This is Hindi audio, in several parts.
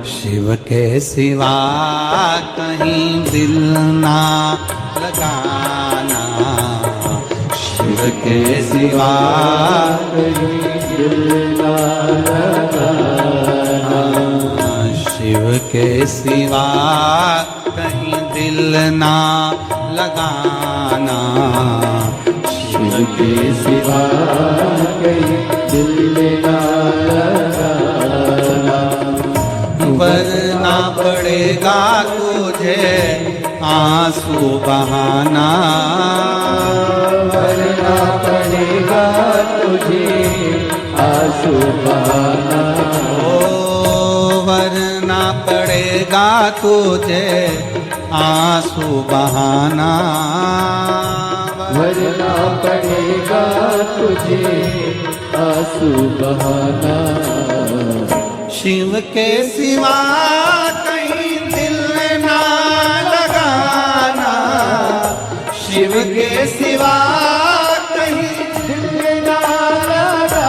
शिव के सिवा कहीं दिल ना लगाना, शिव के सिवा कहीं दिल ना लगाना, शिव के सिवा कहीं दिल ना लगाना, शिव के सिवा कहीं दिल ना लगाना, वरना पड़ेगा तुझे आंसू बहाना, वरना पड़ेगा तुझे आंसू बहाना, वरना पड़ेगा तुझे आंसू बहाना, वरना पड़ेगा तुझे आंसू बहाना, शिव के सिवा कहीं दिल ना लगाना, शिव के सिवा कहीं दिल ना लगाना,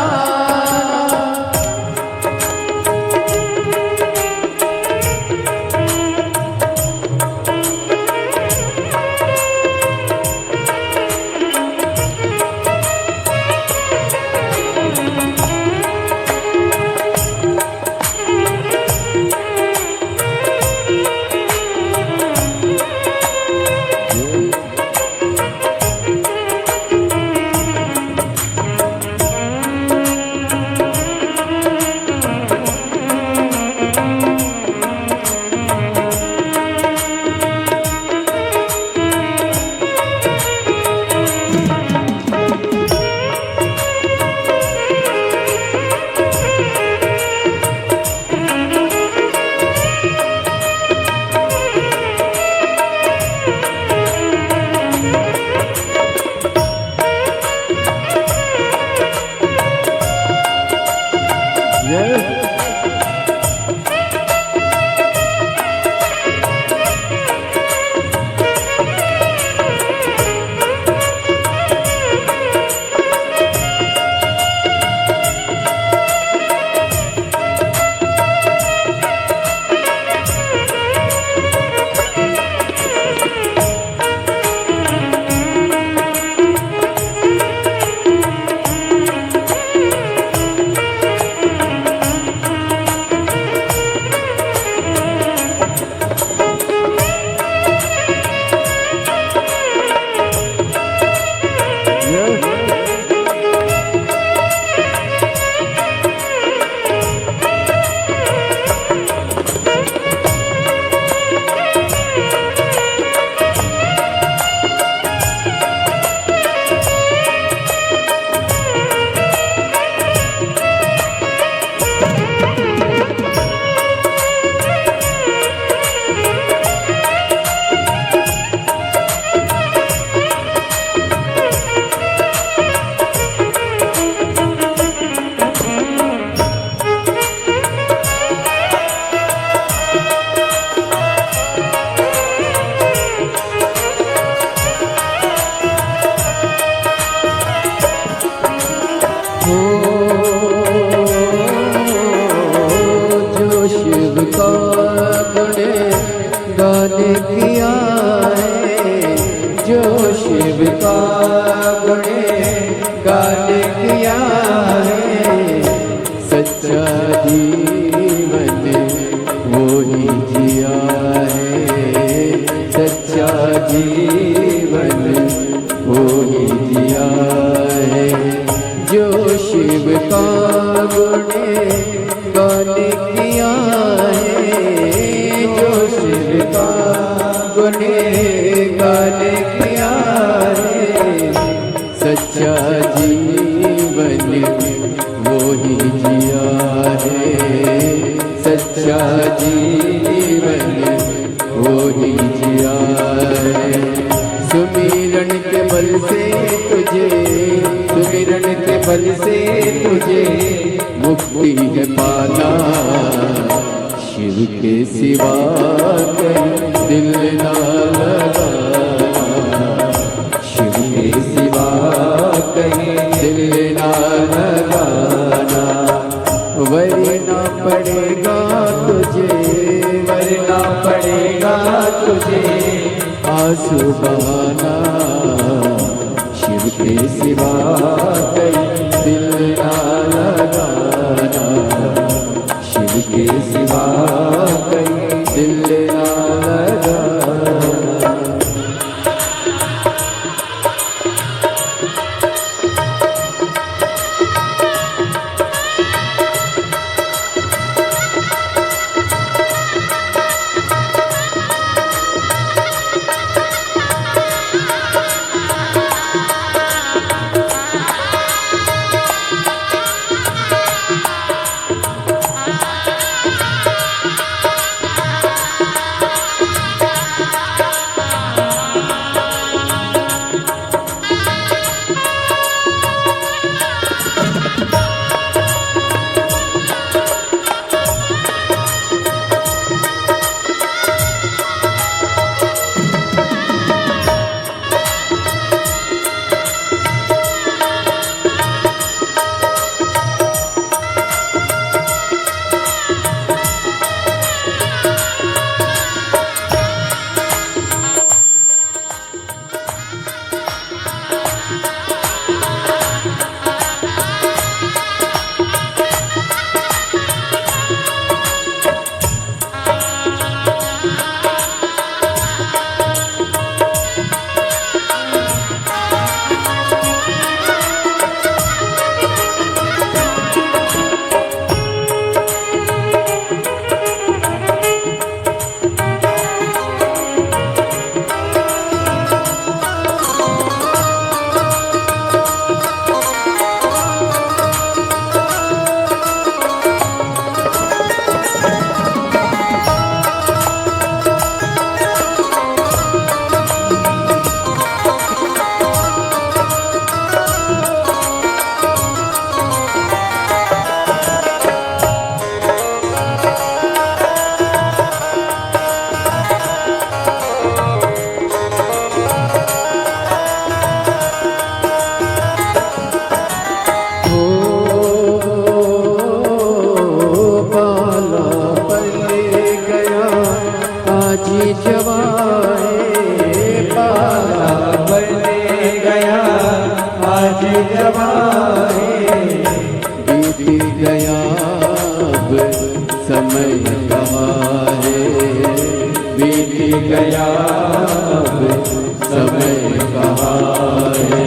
जो शिव का गुणगान किया है, जो शिव का गुणगान किया है, सच्चा जीवन वो ही जिया है, सच्चा जीवन वो ही जिया है, जो शिव का गुणगान किया है, जो शिव का गुणगान किया है, सच्चा जीवन वो ही जिया है, सच्चा जीवन वो ही जिया है। सुमिरन के बल से तुझे, सुमिरन के बल से तुझे मुक्ति है पाना, शिव के सिवा कहीं दिल ना लगाना, शिव के सिवा कहीं दिल ना लगाना, वरना पड़ेगा तुझे मुझे, वरना पड़ेगा तुझे आंसू बहाना। शिव के सिवा कहीं दिल ना लगाना, शिव के सिवा कहीं दिल ना लगाना। बीत गया अब समय कहाँ है, बीत गया अब समय कहाँ है।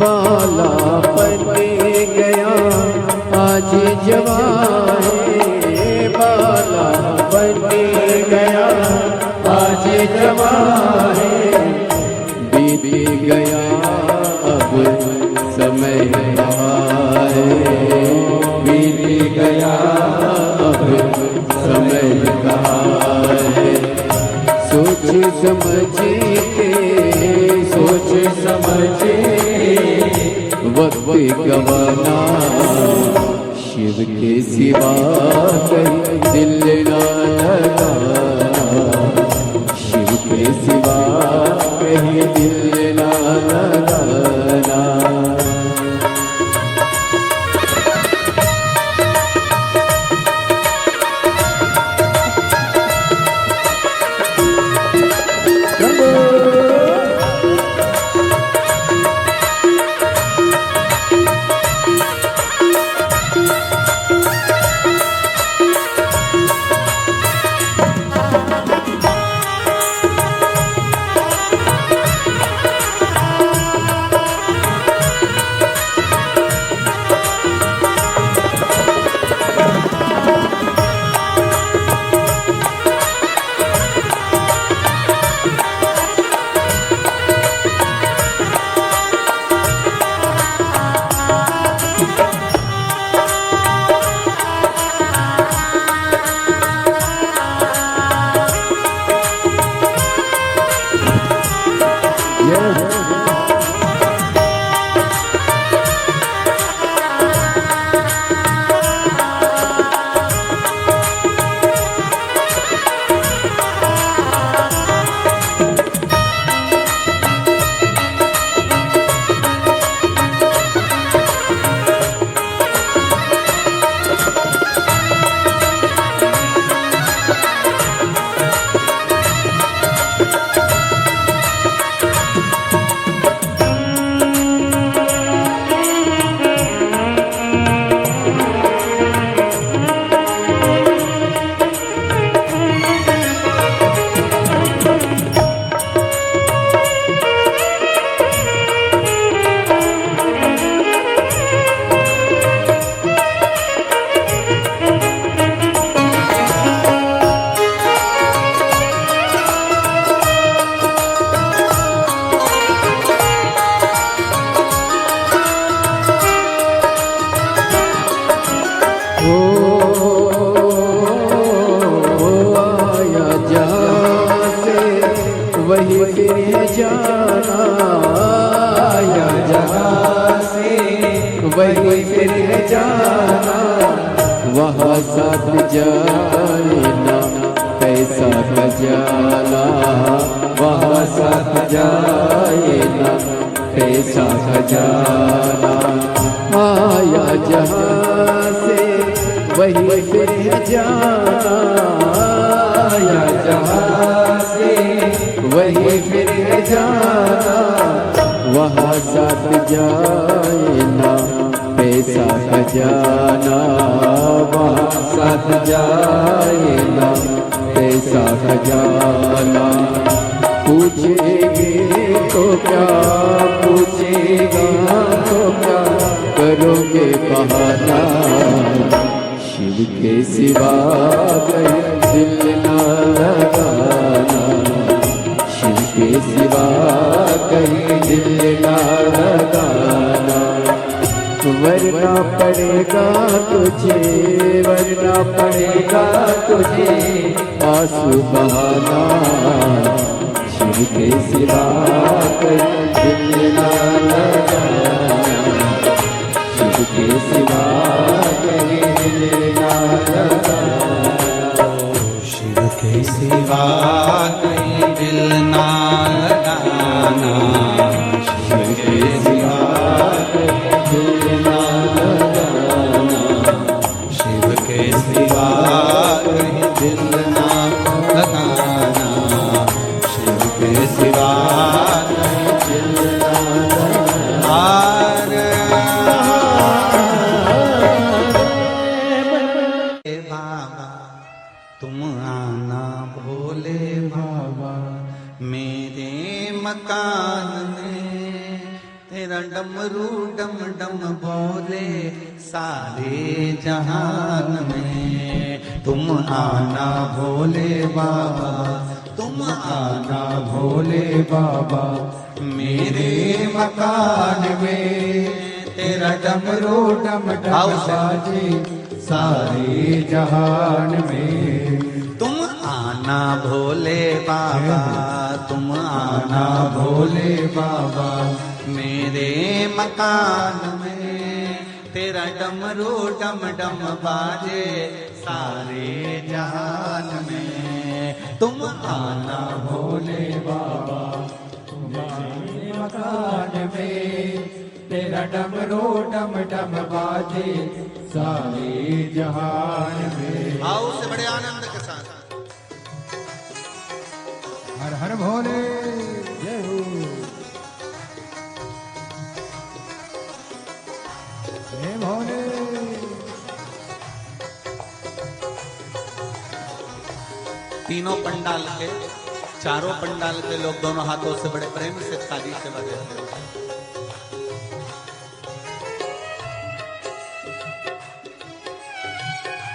बाला बन गया आज जवान है, बाला बन गया आज जवान है। बीत गया अब समय कहाँ है, बीत गया अब समय कहाँ है। सोच समझ के, सोच समझ के वक्त गवाना, शिव के सिवा कहीं दिल ना लगाना, शिव के सिवा कहीं दिल ना लगाना। जाए ना कैसा खजाना, वहाँ साथ जाए ना कैसा खजाना। आया जहाँ से वही फिर जाना, आया जहाँ से वही फिर जाना, वहाँ साथ जाए ना पैसा खजाना, वहाँ साथ जाए ना पैसा खजाना। पूछेंगे तो क्या, पूछेगा तो क्या, करोगे बहाना, शिव के सिवा कहीं दिल ना लगाना, शिव के सिवा कहीं दिल ना लगाना। वरना पड़ेगा तुझे, वरना पड़ेगा तुझे आंसू बहाना, शिव के सिवा कहीं दिल ना लगाना, शिव के सिवा कहीं दिल ना लगाना। शिव के सिवा कहीं दिल ना लगाना, शिव के सिवा दिल ना लगाना, शिव के सिवा कहीं दिल ना लगाना, शिव के सिवा कहीं दिल ना लगाना। बाबा तुम आना भोले बाबा, मेरे मकान में तेरा डमरू डम डम बोले सारे जहान में। तुम आना भोले बाबा, तुम आना भोले बाबा, मेरे मकान में तेरा डमरू डम डम बाजे सारे जहान में। तुम आना भोले बाबा, तुम आना भोले बाबा, मेरे मकान में तेरा डमरू डम डम बाजे सारे जहान में। तुम आना भोले बाबा, तुम्हारे मकान में तेरा डमरू डम डम बाजे सारे जहान में। आओ से बड़े आनंद के साथ हर हर भोले जय हो, जय भोले। तीनों पंडाल के, चारों पंडाल के लोग दोनों हाथों से बड़े प्रेम से ताली से बजाते हैं।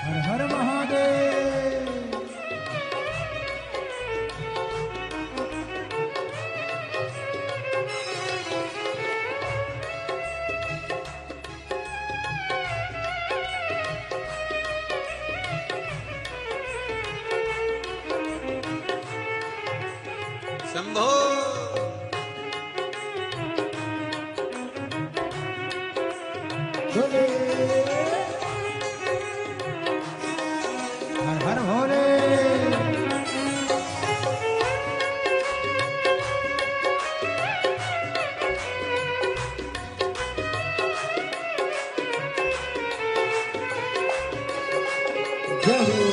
हर हर महादेव। शंभो हर हर भोले। जय हो।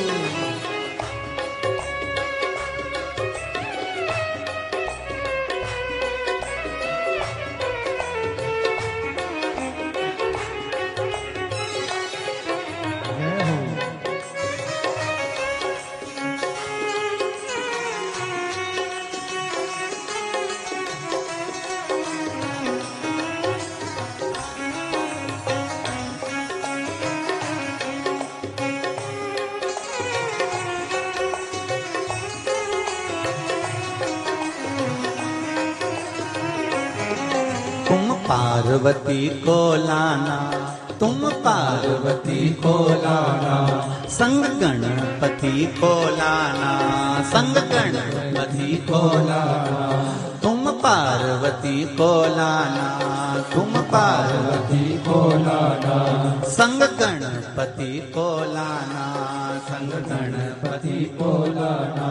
पार्वती को लाना, तुम पार्वती को लाना, संग गणपति को लाना, संग गणपति को लाना। तुम पार्वती को लाना, तुम पार्वती को लाना, संग गणपति को लाना, संग गणपति को लाना।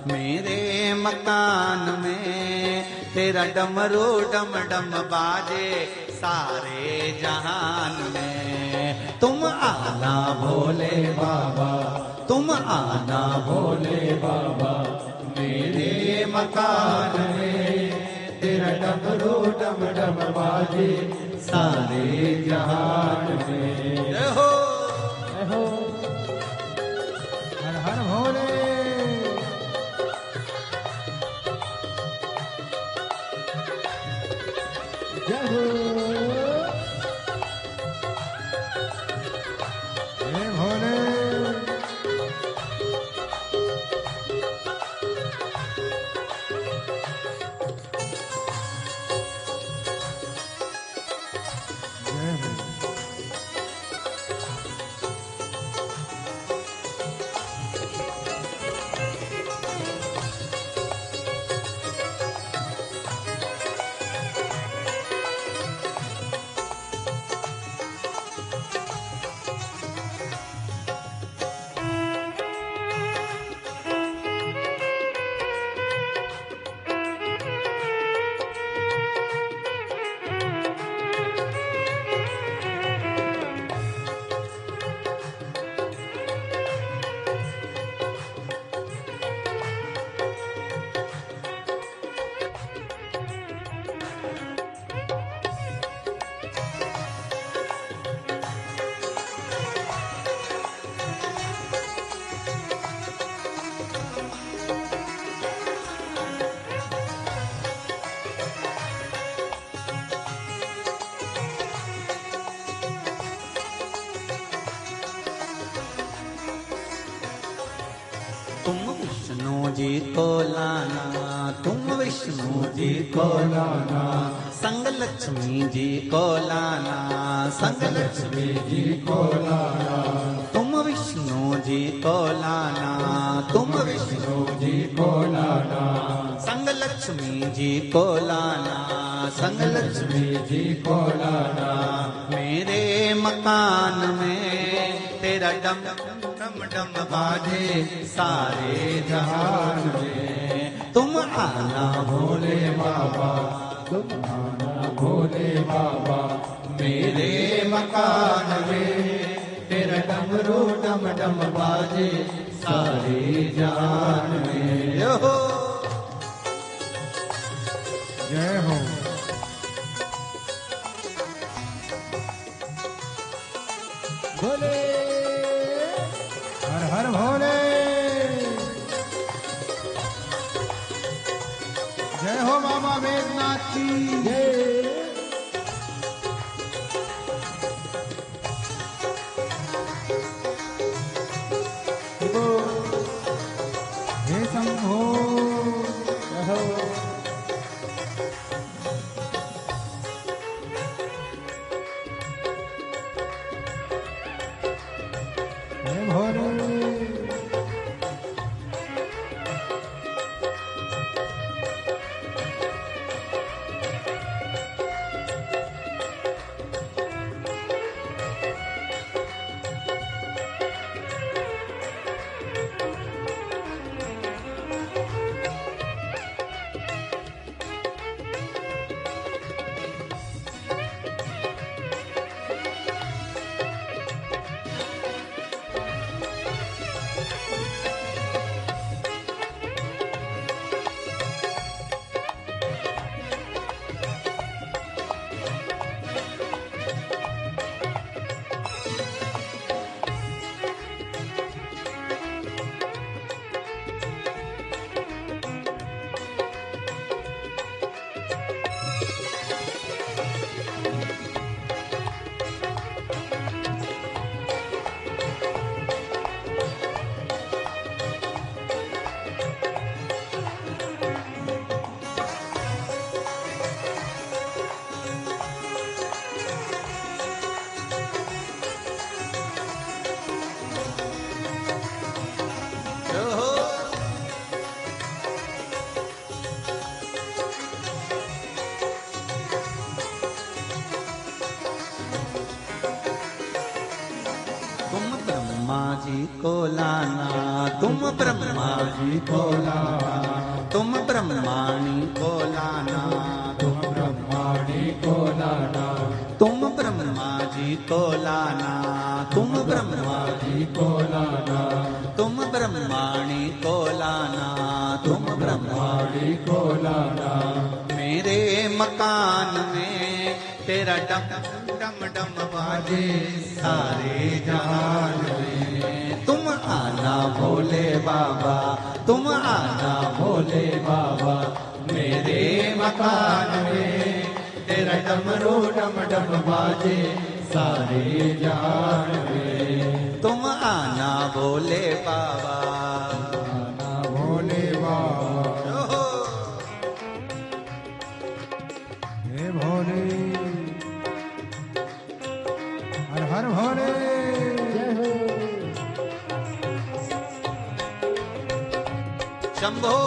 मेरे मकान में तेरा डमरू डम डम बाजे सारे जहान में। तुम आना भोले बाबा, तुम आना भोले बाबा, मेरे मकान में तेरा डमरू डम डम बाजे सारे जहान में। जय हो। जय हो। हर हर भोले। जय हो। जय भोले। जय हो। तुम विष्णु जी को लाना, तुम विष्णु जी को लाना, संग लक्ष्मी जी को लाना, संग लक्ष्मी जी को लाना। तुम विष्णु जी को लाना, तुम विष्णु जी को लाना, संग लक्ष्मी जी को लाना, संग लक्ष्मी जी को लाना। मेरे मकान में तेरा डम डम डम बाजे सारे जहान में। तुम आना भोले बाबा, तुम आना भोले बाबा, मेरे मकान में तेरा डमरू डम डम बाजे सारे जहान में। जय हो। जय हो। भोले, हर हर भोले। जय हो बाबा वेदनाथ की जय। हे शंभो। जय हो। को लाना, तुम ब्रह्मा जी को लाना, तुम ब्रह्माणी को लाना, तुम ब्रह्माणी को लाना, तुम ब्रह्मा जी को लाना, तुम ब्रह्मा जी को लाना, तुम ब्रह्माणी को लाना, तुम ब्रह्माणी को लाना। मेरे मकान में तेरा डम डम डम बाजे सारे जहान में। तुम आना भोले बाबा, तुम आना भोले बाबा, मेरे मकान में तेरा डमरू डम डम बाजे सारे जहान में। तुम आना भोले बाबा, आना भोले बाबा, हे भोले, हर हर भोले। शंभो।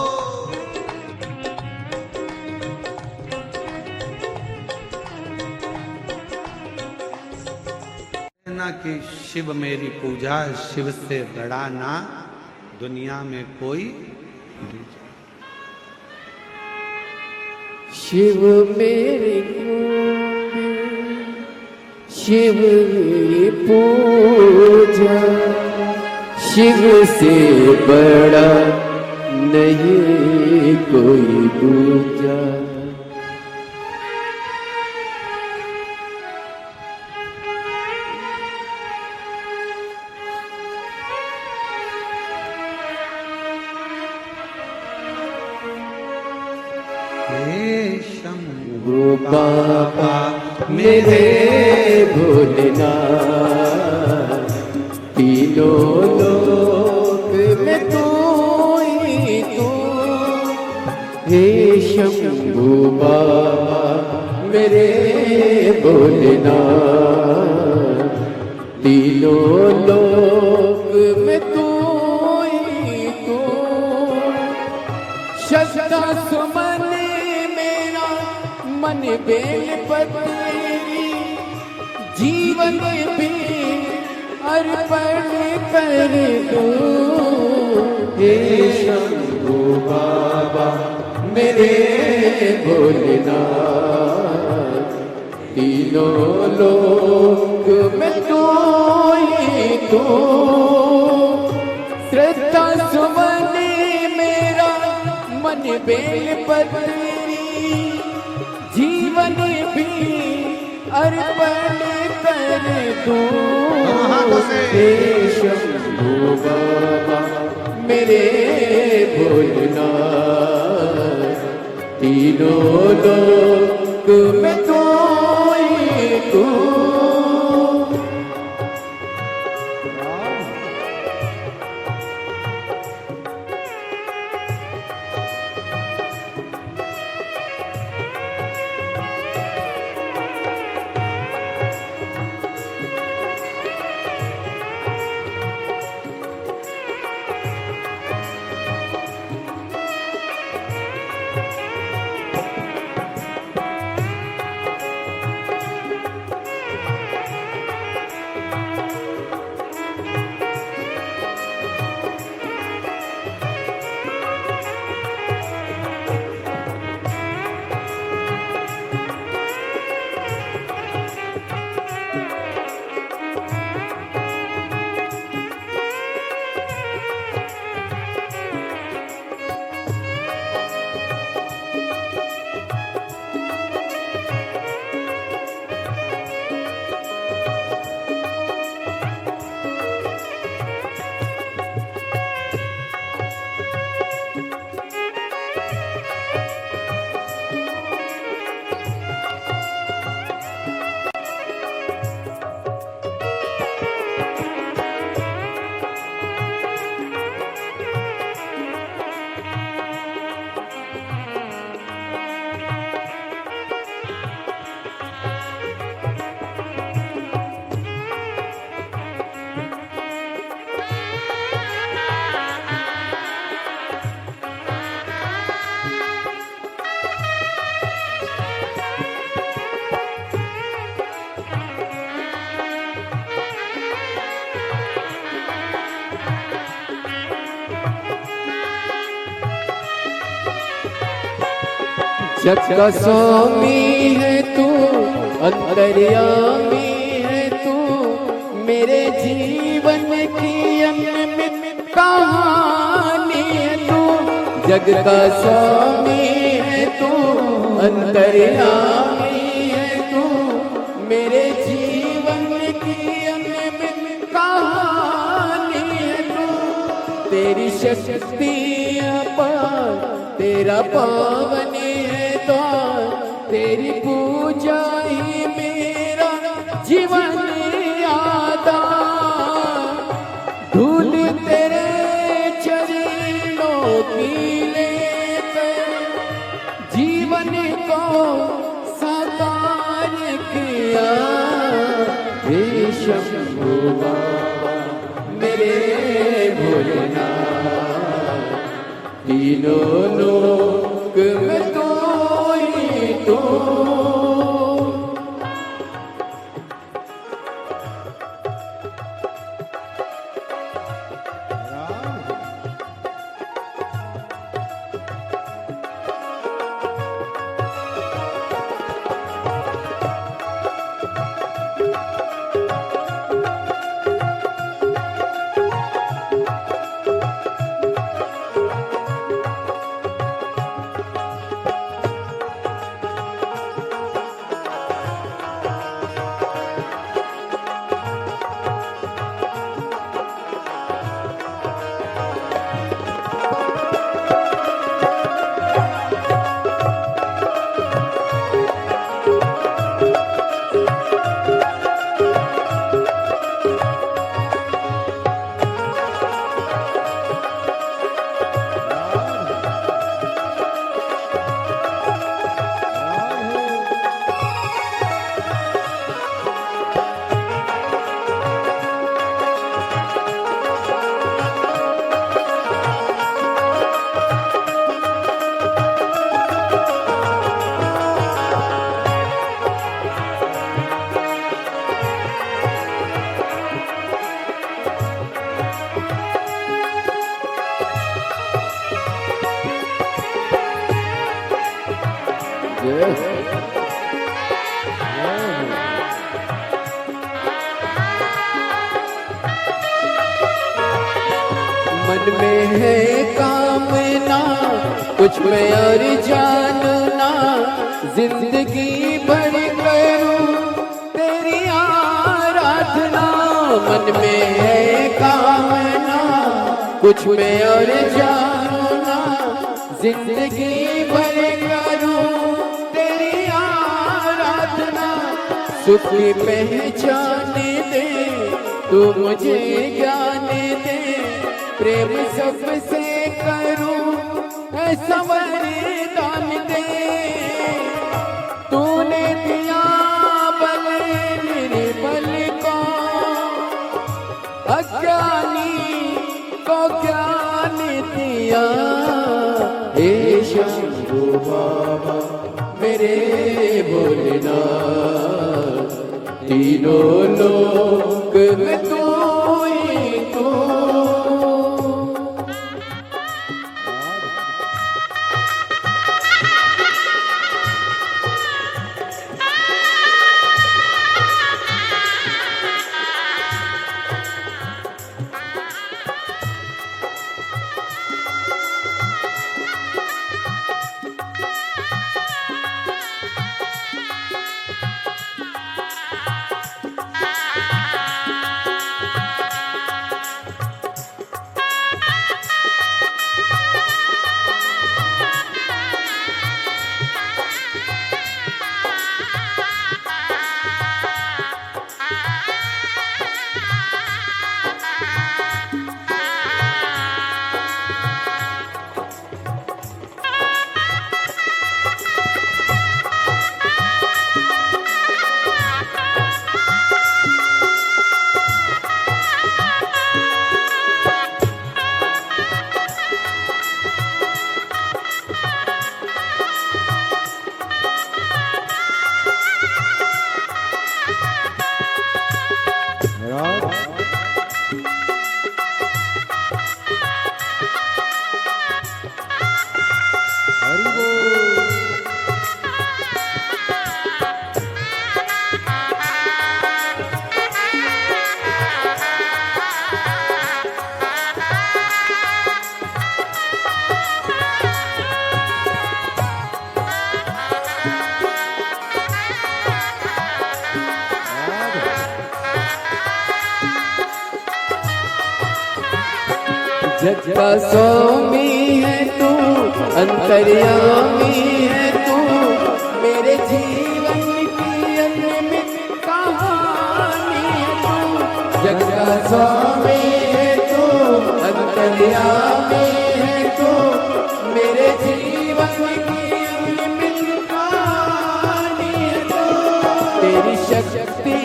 ना कि शिव मेरी पूजा, शिव से बड़ा ना दुनिया में कोई। शिव मेरी शिव मेरी पूजा, शिव से बड़ा नहीं कोई दूजा। हे शंभो बाबा मेरे भोलेनाथ, तीनों लोक में तू ही तू। हे शंभू बाबा मेरे भोलेनाथ, तीनों लोक में तू ही तू। श्रद्धा सुमन मेरा मन बेल पत्री, जीवन भी अर्पण कर दूं। हे शंभू बाबा मेरे भोलेनाथ, तीनों लोक में तू ही तू। श्रद्धा सुमन मेरा मन बेल पत्री, जीवन भी अर्पण कर दूं। हे शंभू बाबा मेरे भोलेनाथ, तीनों लोक में तू ही तू। जग का स्वामी है तू, अंतर्यामी है तू, मेरे जीवन की अनमित कहानी है तू। जग का स्वामी है तू, अंतर्यामी है तू, मेरे जीवन की अनमित कहानी है तू। तेरी शक्ति अपार, तेरा पावन है द्वार, तेरी पूजा ही मेरा जीवन आधार। धूल तेरे चरणों की लेकर जीवन को साकार किया। हे शंभू बाबा मेरे भोलेनाथ, तीनों लोक में तू ही तू। मन में है कामना कुछ मैं और जानना, जिंदगी भर करूं तेरी आराधना। मन में है कामना कुछ मैं और जानना, जिंदगी भर करूं तेरी आराधना। सुख पहचाने दे तू मुझे ज्ञान दे, प्रेम सबसे करूं ऐसा वरदान दे। तूने दिया बल निर्बल को, अज्ञानी को ज्ञान दिया। हे शंभू बाबा मेरे भोलेनाथ, तीनों लोक में तू ही तू। जग का स्वामी है तू, अंतर्यामी है तू, मेरे जीवन की अनमित कहानी है तू। जग का स्वामी है तू, अंतर्यामी है तू, मेरे जीवन की अनमित कहानी है तू। तेरी शक्ति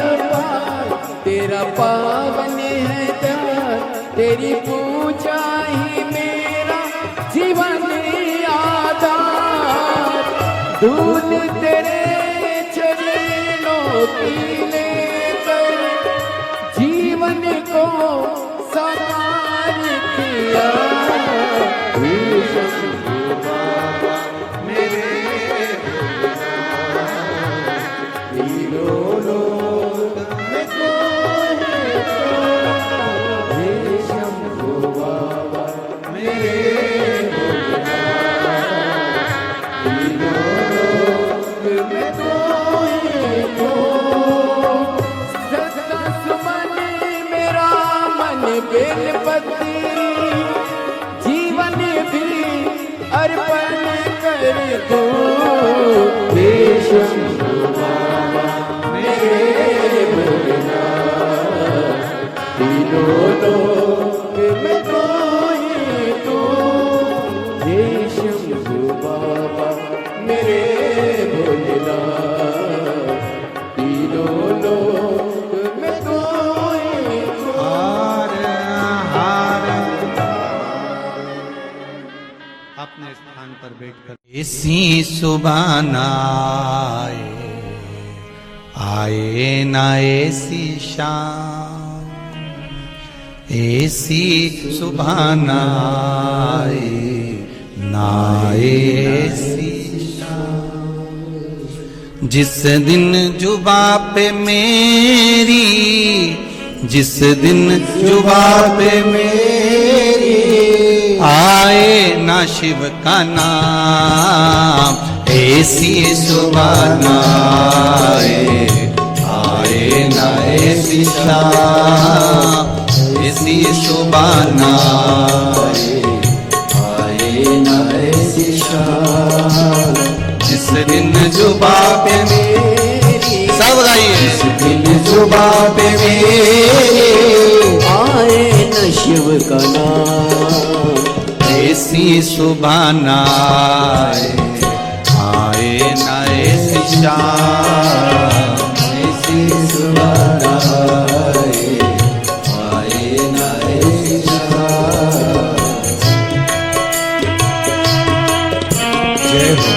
अपार, तेरा पावन है दान, तेरी पूजा ही मेरा जीवन आधार। दूध तेरे चरणों की लेकर जीवन को साकार किया। जीवन भी अर्पण कर दो। देश मेरे भोलेनाथ, तीनों लोक में तो ही तू। देश बाबा मेरे भोलेनाथ, तीनों लोक में तो ही तू। अपने स्थान पर बैठकर ऐसी सुबाना आए ना ऐसी शाम, ऐसी सुबाना आए ना ऐसी शाम। जिस दिन जुबा पे मेरी, जिस दिन जुबा पे मेरी आए ना शिव का नाम, ऐसी सुबाना आए ना ऐसी शाम, ऐसी सुबाना आए ना ऐसी शाम। जिस दिन जुबा पे मेरी, सब गाइए, जिस दिन जुबा पे मेरी आए न शिव का नाम, ऐसी सुबाना आए ना ऐसी शाम, ऐसी सुबाना आए ना ऐसी शाम। जय हो।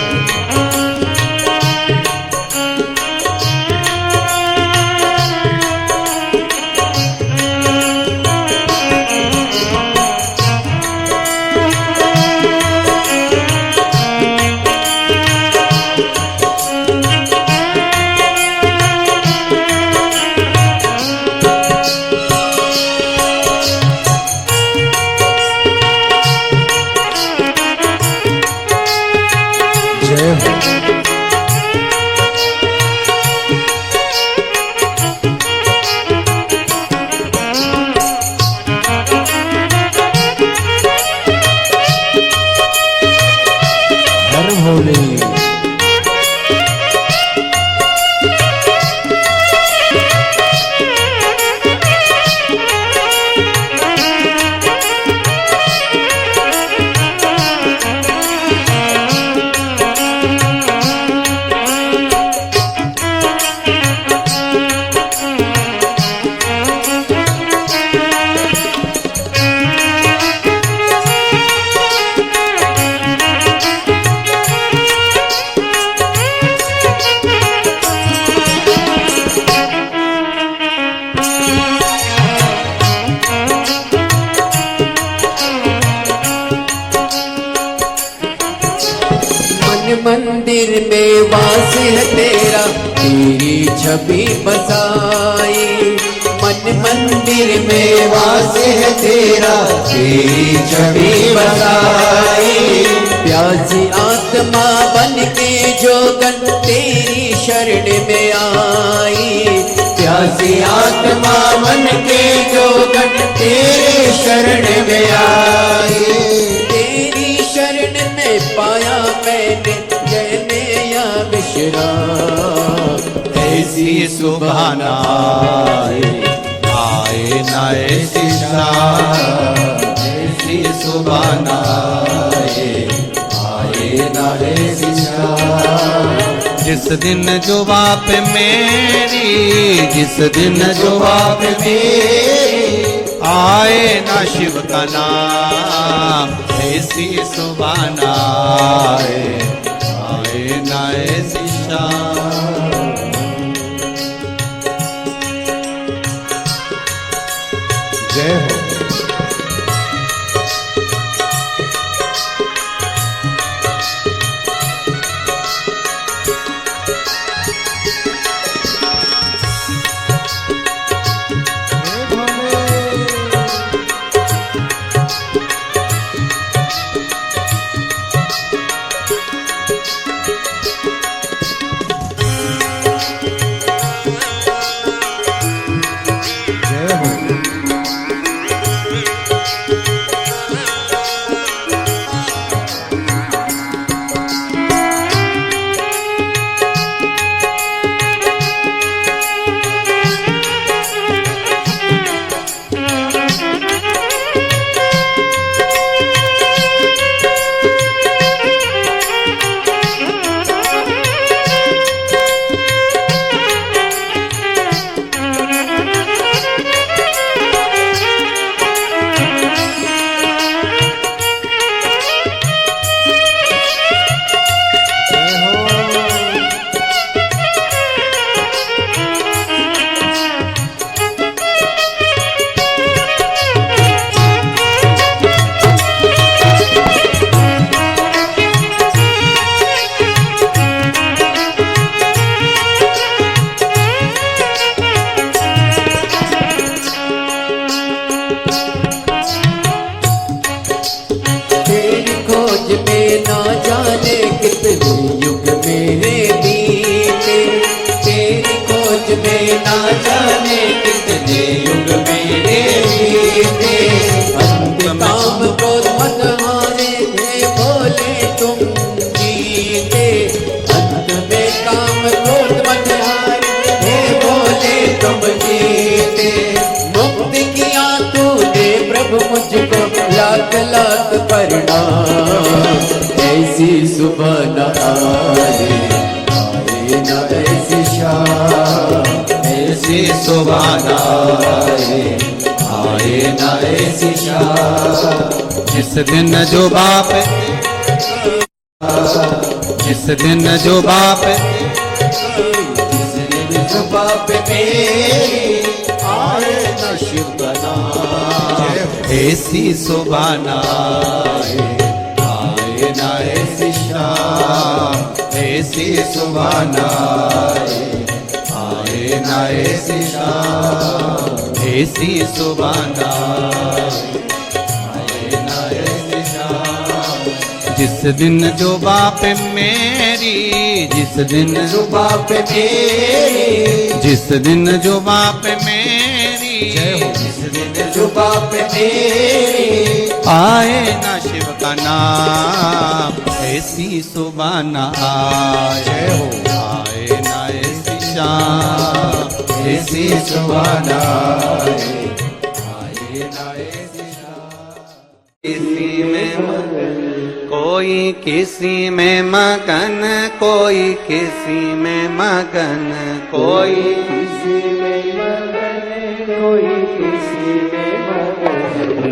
मंदिर में वास है तेरा, तेरी छवि बसाई। मन मंदिर में वास है तेरा, तेरी छवि बसाई। प्यासी आत्मा बन के जोगन तेरी शरण में आई। प्यासी आत्मा बन के जोगन तेरी शरण में आए। तेरी शरण में पाया मैंने जैने या विश्राम। ऐसी सुबह न आए न ऐसी शाम, ऐसी सुबह न आए न ऐसी शाम। जिस दिन जुबा पे मेरी, जिस दिन जुबा पे मेरी आए ना शिव का नाम, ऐसी सुबह न आए ना ऐसी शाम। जय हो। ऐसी सुबह न आए, आए न ऐसी शाम। ऐसी सुबह न आए न ऐसी शाम। जिस दिन जो बाप, जिस दिन जो बाप, जिस दिन जो बाप मेरी आए न शिव का नाम। ऐसी सुबह न आए न ऐसी शाम। ऐसी सुबह न आए न ऐसी शाम। ऐसी सुबह न आए न ऐसी शाम। जिस दिन जो बाप मेरी, जिस दिन जो बाप मेरी, जिस दिन जो बाप मेरी, जिस दिन जो बाप मेरी आए ना शिव का नाम। ऐसी सुबह न आए आए ना ऐसी शाम। ऐसी सुबह न आए ना ऐसी शाम। किसी में मगन, कोई किसी में मगन, कोई किसी में मगन, कोई किसी में मगन, कोई किसी में मगन।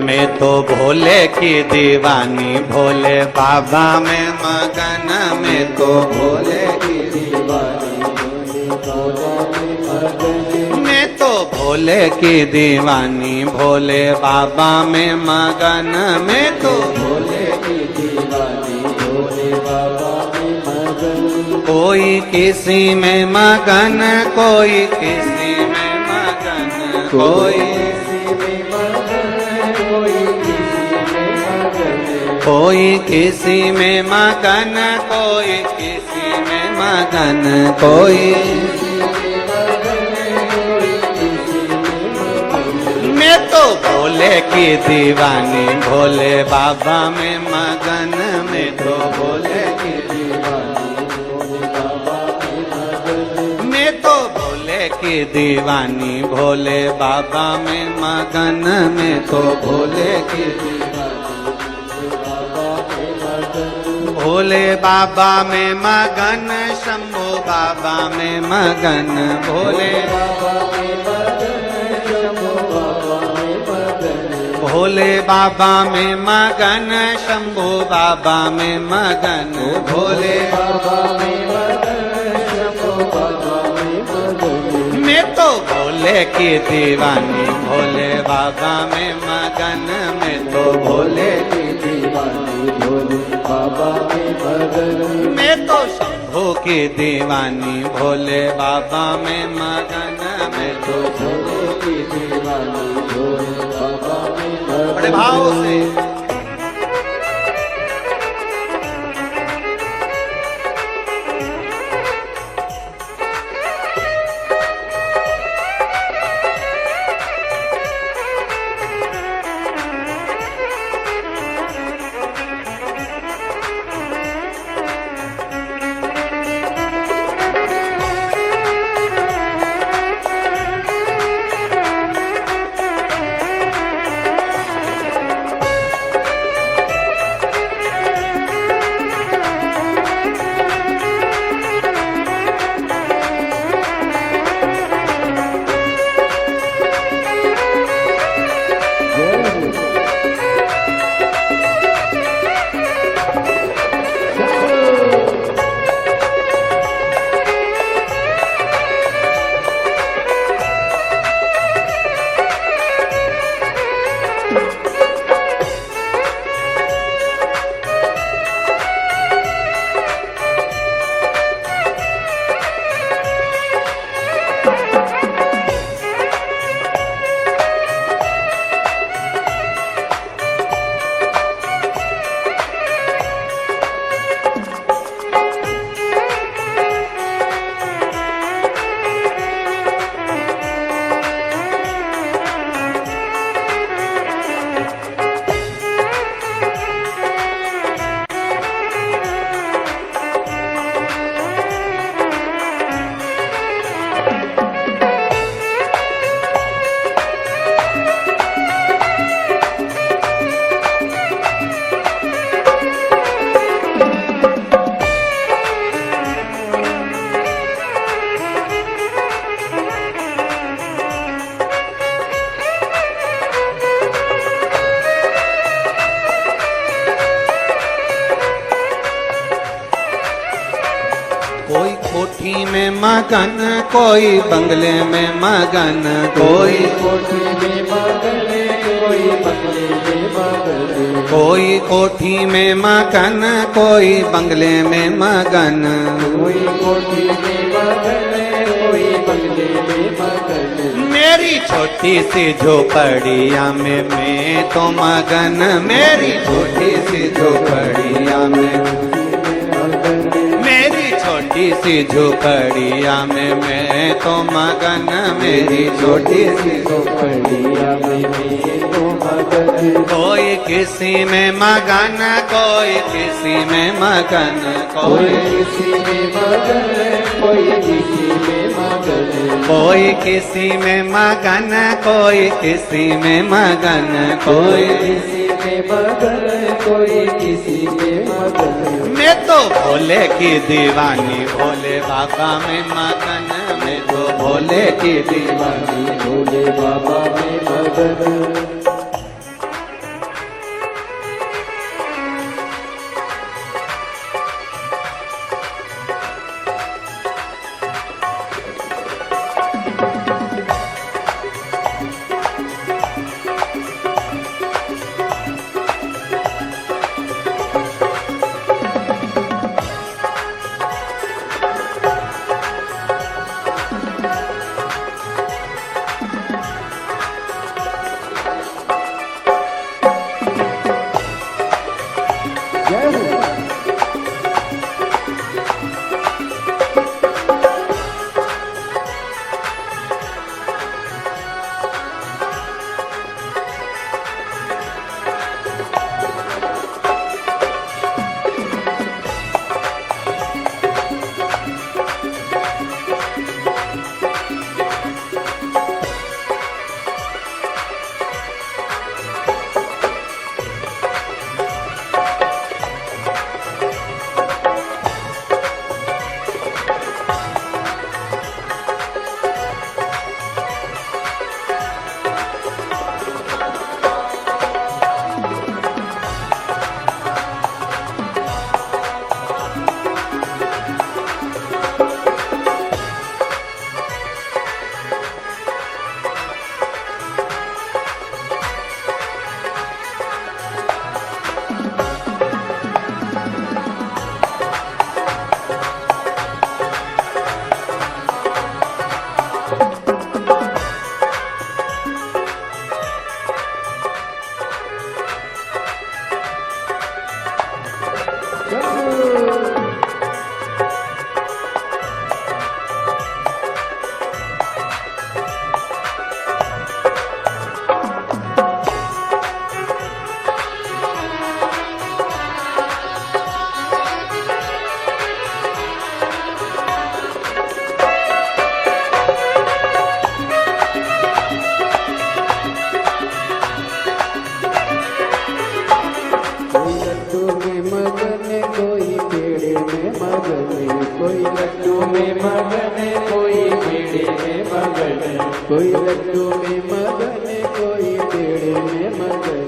मैं तो भोले की दीवानी, भोले बाबा में मगन। मैं तो भोले की दीवानी, भोले बाबा में मगन। मैं तो भोले की दीवानी, भोले बाबा में मगन। मैं तो भोले की दीवानी, भोले बाबा में मगन। कोई किसी में मगन, कोई किसी में मगन, कोई कोई किसी में मगन, कोई किसी में मगन, कोई। मैं तो तो भोले की दीवानी, भोले बाबा में मगन, मैं तो भोले की मैं तो भोले की दीवानी, भोले बाबा में मगन, मैं तो भोले की भोले बाबा में मगन, शंभो बाबा में मगन, भोले भोले बाबा में मगन, शंभो बाबा में मगन, भोले बाबा में मैं तो भोले की दीवानी, भोले बाबा में मगन, मैं तो भोले की दीवानी, भोले बाबा में मगन, मैं तो शंभू की दीवानी, भोले बाबा में मगन, मैं तो शंभू की दीवानी, भोले बाबा में मगन। बड़े भाव से कोई कोठी में मगन, कोई बंगले में मगन, कोई कोठी में मगन, कोई बंगले में मगन, कोई कोठी में मगन, कोई बंगले में मगन, कोई कोठी में मगन, कोई बंगले में मगन। मेरी छोटी सी झोपड़िया में मैं तो मगन, मेरी छोटी सी झोपड़िया में मेरी छोटी सी झोपड़िया में मैं तो मगन, मेरी छोटी सी झोपड़िया में मैं तो मगन। कोई किसी में मगन, कोई किसी में मगन, कोई किसी में मगन, कोई किसी में मगन, कोई किसी में मगन, कोई किसी में मगन, कोई किसी में मगन, कोई किसी में मगन। मैं तो भोले की दीवानी, भोले बाबा में मगन, मैं तो भोले की दीवानी, भोले बाबा में मगन। कोई लड्डू में मगन कोई पेड़े में मगन कोई लड्डू में मगन कोई पेड़े में मगन कोई लड्डू में मगन कोई पेड़े में मगन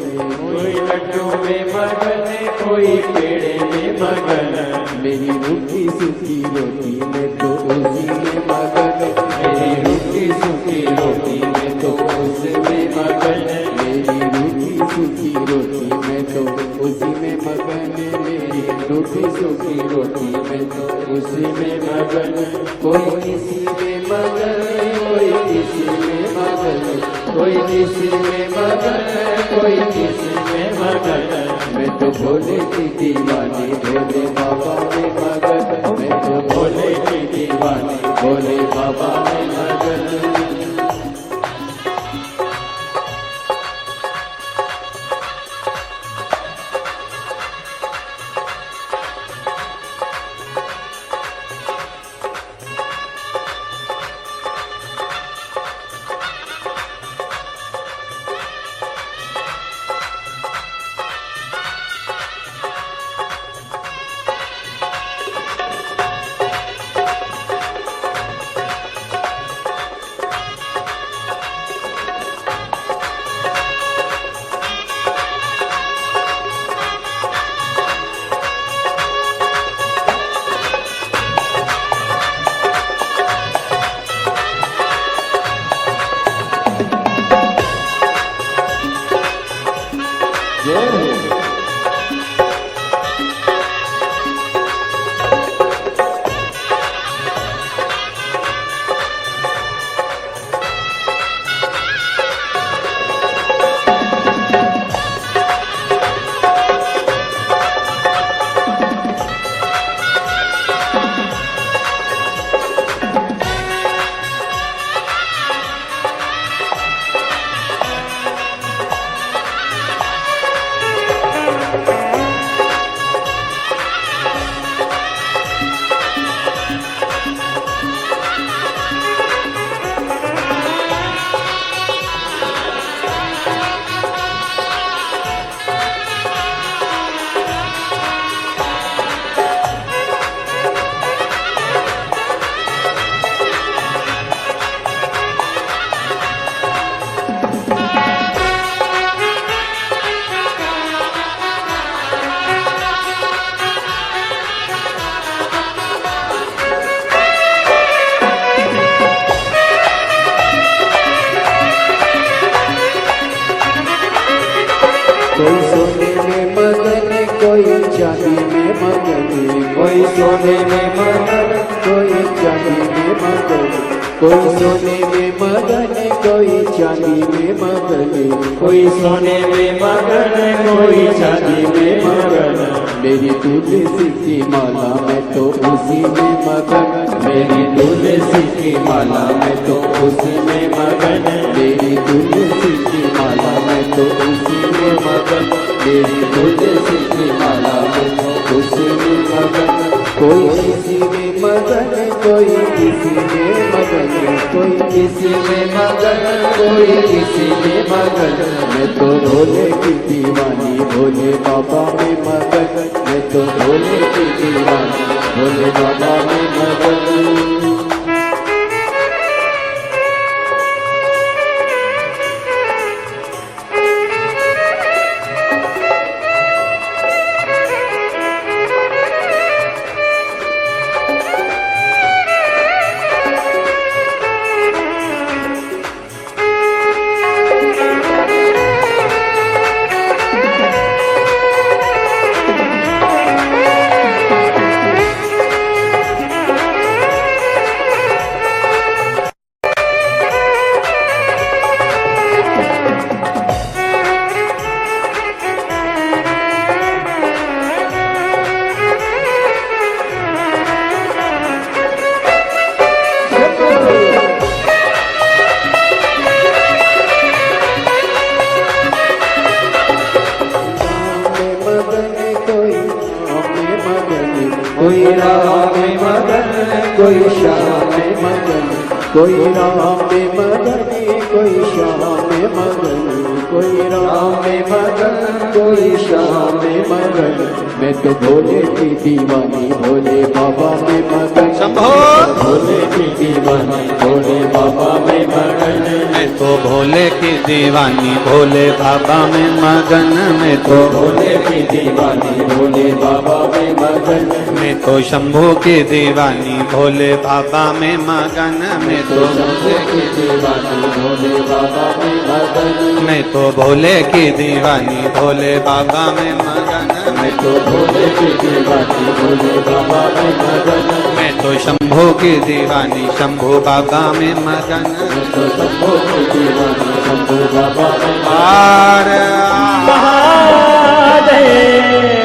कोई लड्डू में मगन कोई पेड़े में मगन मेरी रूखी सूखी रोटी में तो उसी में मगन मेरी रूखी सूखी रोटी में तो उसमें मगन मेरी रूखी सूखी रोटी में तो उसी में मगन मेरी रूखी सूखी रोटी में तो उसी में मगन कोई किसी में मगन कोई किसी में मगन कोई किसी में मगन कोई किसी में मगन मैं तो भोले की दीवानी भोले बाबा में मगन मैं तो भोले की दीवानी भोले बाबा में मगन कोई सोने में मगन कोई चांदी में मगन कोई सोने में मगन कोई चांदी में मगन कोई सोने में मगन कोई चांदी में मगन कोई सोने में मगन कोई चांदी में मगन मेरी तुलसी की माला में तो उसी में मगन मेरी तुलसी की माला में तो उसी में मगन मेरी तुलसी की माला में तो उसी में मगन मेरी तुलसी की माला में तो उसी में मगन कोई किसी में मगन कोई किसी में मगन कोई किसी में मगन कोई किसी में मगन मैं तो भोले की दीवानी भोले बाबा में मगन मैं तो भोले की दीवानी भोले बाबा में मगन कोई राम में मगन कोई श्याम में मगन कोई राम में मगन कोई श्याम में मगन कोई राम में मगन कोई श्याम में मगन मैं तो भोले की दीवानी भोले बाबा में मगन शंभो भोले की दीवानी भोले बाबा में मगन मैं तो भोले की दीवानी भोले बाबा में मगन मैं तो भोले की दीवानी भोले बाबा में मगन मैं तो शंभू की दीवानी भोले बाबा में मगन मैं तो भोले की दीवानी भोले बाबा में मगन मैं तो भोले की दीवानी भोले बाबा में मगन मैं तो भोले की दीवानी भोले बाबा में मगन मैं तो शंभू की दीवानी शंभू बाबा में मगन मैं तो शंभू की दीवानी शंभू बाबा में आर महादेव